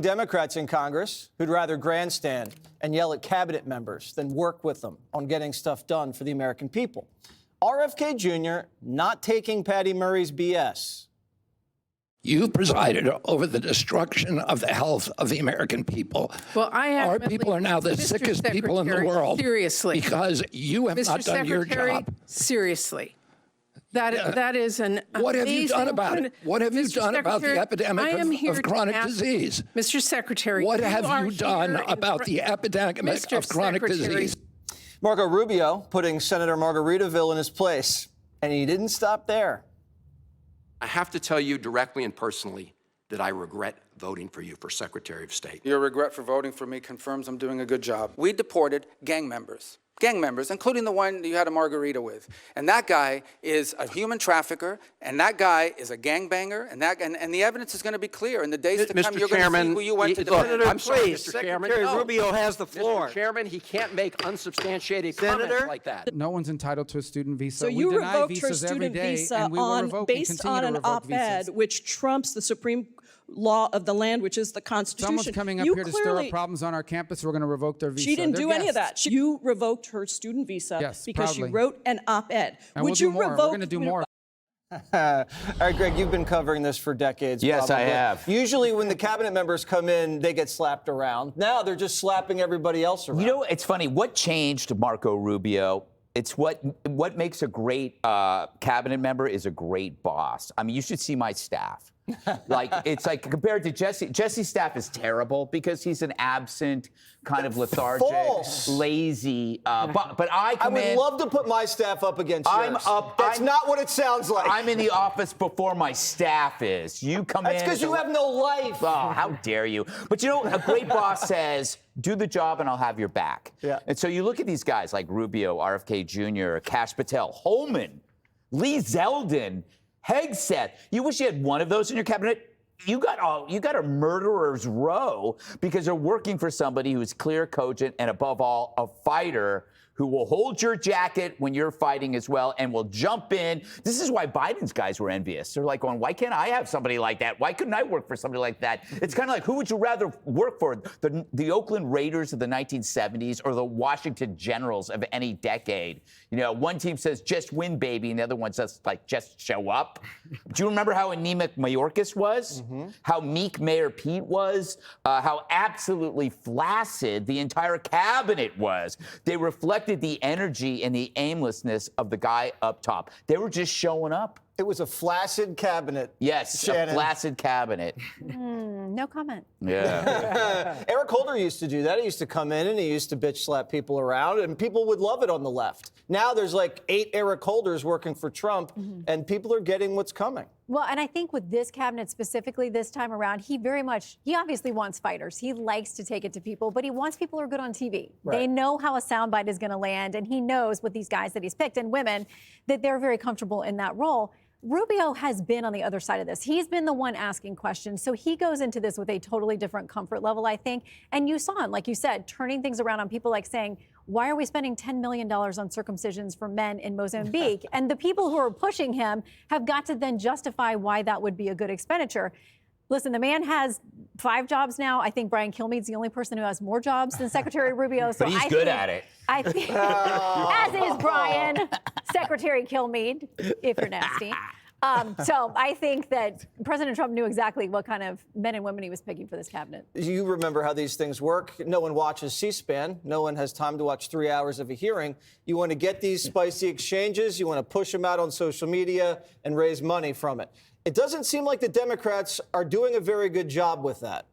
Democrats in Congress who'd rather grandstand and yell at cabinet members than work with them on getting stuff done for the American people. RFK Jr. not taking Patty Murray's BS. You presided over the destruction of the health of the American people. Well, Our people are now the sickest people in the world. Seriously. Because you have not done your job. Seriously. That is an What have you done amazing about it? What have you done about the epidemic of chronic disease? Mr. Secretary, what have you done about the epidemic of chronic disease? Marco Rubio putting Senator Margaritaville in his place, and he didn't stop there. I have to tell you directly and personally that I regret voting for you for Secretary of State. Your regret for voting for me confirms I'm doing a good job. We deported gang members, including the one you had a margarita with. And that guy is a human trafficker, and that guy is a gangbanger, and the evidence is going to be clear. In the days to come, you're going to see who you went to defend. I'm sorry, please, Mr. Chairman. Secretary Rubio has the floor. Mr. Chairman, he can't make unsubstantiated comments like that. No one's entitled to a student visa. So we you deny revoked her visas every student day, visa and we will revoke and based continue on to an revoke op-ed, visas. which trumps the Supreme law of the land, which is the Constitution. Someone's coming up here to stir up problems on our campus. We're going to revoke their visa. She didn't They're do any of that. guests. You revoked her student visa because proudly. she wrote an op-ed. And Would we'll you do more. revoke? We're going to do more. All right, Greg, you've been covering this for decades. Yes, probably. I have. Usually when the cabinet members come in, they get slapped around. Now they're just slapping everybody else around. You know, it's funny. What changed Marco Rubio? It's what makes a great cabinet member is a great boss. I mean, you should see my staff. It's like compared to Jesse. Jesse's staff is terrible because he's an absent, kind of lethargic, lazy. But I come in. I would love to put my staff up against yours. I'm up. That's not what it sounds like. I'm in the office before my staff is. You come in. That's because you have no life. Oh, how dare you? But you know, a great boss says, do the job and I'll have your back. Yeah. And so you look at these guys like Rubio, RFK Jr., Kash Patel, Holman, Lee Zeldin, Hegseth. You wish you had one of those in your cabinet. You got a murderer's row because they're working for somebody who's clear, cogent, and above all, a fighter who will hold your jacket when you're fighting as well and will jump in. This is why Biden's guys were envious. They're like going, why can't I have somebody like that? Why couldn't I work for somebody like that? It's kind of like, who would you rather work for? The Oakland Raiders of the 1970s or the Washington Generals of any decade? You know, one team says, just win, baby, and the other one says, like, just show up. Do you remember how anemic Mayorkas was? Mm-hmm. How meek Mayor Pete was? How absolutely flaccid the entire cabinet was? They reflected the energy and the aimlessness of the guy up top. They were just showing up. It was a flaccid cabinet. Yes, Shannon. a flaccid cabinet. No comment. Yeah. Eric Holder used to do that. He used to come in and he used to bitch slap people around, and people would love it on the left. Now there's like 8 Eric Holders working for Trump, and people are getting what's coming. Well, and I think with this cabinet specifically this time around, he obviously wants fighters. He likes to take it to people, but he wants people who are good on TV. Right. They know how a soundbite is going to land, and he knows with these guys that he's picked and women that they're very comfortable in that role. Rubio has been on the other side of this. He's been the one asking questions. So he goes into this with a totally different comfort level, I think. And you saw him, like you said, turning things around on people like saying, why are we spending $10 million on circumcisions for men in Mozambique? And the people who are pushing him have got to then justify why that would be a good expenditure. Listen, the man has 5 jobs now. I think Brian Kilmeade's the only person who has more jobs than Secretary Rubio. So But he's good at it. I think, as is Brian, Secretary Kilmeade, if you're nasty. So I think that President Trump knew exactly what kind of men and women he was picking for this cabinet. You remember how these things work. No one watches C-SPAN. No one has time to watch 3 hours of a hearing. You want to get these spicy exchanges. You want to push them out on social media and raise money from it. It doesn't seem like the Democrats are doing a very good job with that.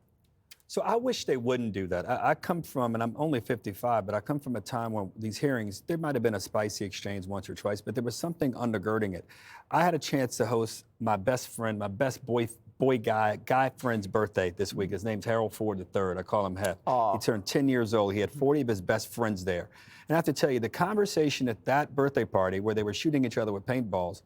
So I wish they wouldn't do that. I come from, and I'm only 55, but I come from a time when these hearings, there might have been a spicy exchange once or twice, but there was something undergirding it. I had a chance to host my best friend, my best guy friend's birthday this week. His name's Harold Ford III. I call him Hef. He turned 10 years old. He had 40 of his best friends there. And I have to tell you, the conversation at that birthday party where they were shooting each other with paintballs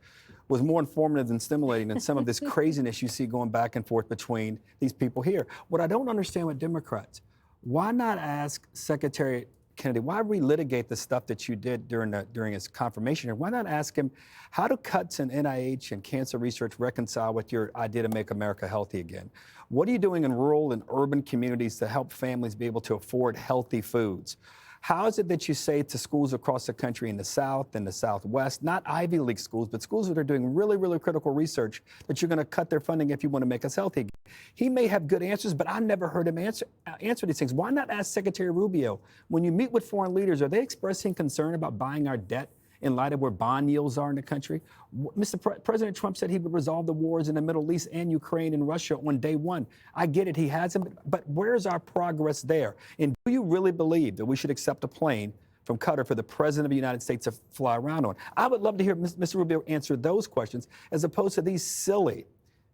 was more informative and stimulating than some of this craziness you see going back and forth between these people here. What I don't understand with Democrats, why not ask Secretary Kennedy, why relitigate the stuff that you did during his confirmation here? Why not ask him, how do cuts in NIH and cancer research reconcile with your idea to make America healthy again? What are you doing in rural and urban communities to help families be able to afford healthy foods? How is it that you say to schools across the country in the South and the Southwest, not Ivy League schools, but schools that are doing really, really critical research, that you're going to cut their funding if you want to make us healthy again? He may have good answers, but I never heard him answer these things. Why not ask Secretary Rubio, when you meet with foreign leaders, are they expressing concern about buying our debt in light of where bond yields are in the country? President Trump said he would resolve the wars in the Middle East and Ukraine and Russia on day one. I get it, he hasn't, but where's our progress there? And do you really believe that we should accept a plane from Qatar for the President of the United States to fly around on? I would love to hear Mr. Rubio answer those questions as opposed to these silly,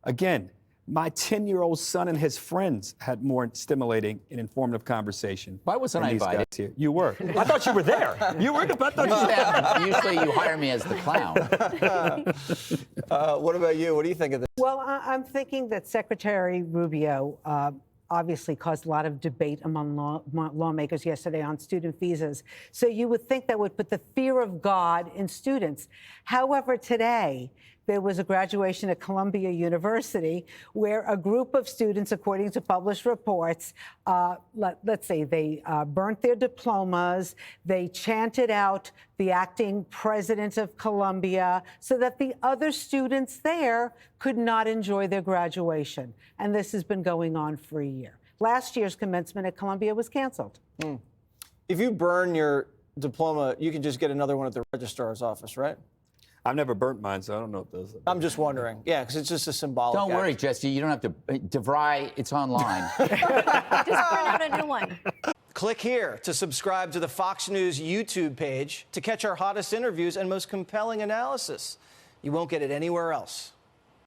again, my 10-year-old son and his friends had more stimulating and informative conversation. Why wasn't I than these guys invited? here. You were. I thought you were there. You were. I thought you were there. Usually you hire me as the clown. What about you? What do you think of this? Well, I'm thinking that Secretary Rubio obviously caused a lot of debate among lawmakers yesterday on student visas. So you would think that would put the fear of God in students. However, today, there was a graduation at Columbia University where a group of students, according to published reports, let's say they burnt their diplomas, they chanted out the acting president of Columbia so that the other students there could not enjoy their graduation. And this has been going on for a year. Last year's commencement at Columbia was canceled. If you burn your diploma, you can just get another one at the registrar's office, right? I've never burnt mine, so I don't know what those are. I'm just wondering. Yeah, because it's just a symbolic Don't worry, act. Jesse. You don't have to. DeVry, it's online. Just print out a new one. Click here to subscribe to the Fox News YouTube page to catch our hottest interviews and most compelling analysis. You won't get it anywhere else.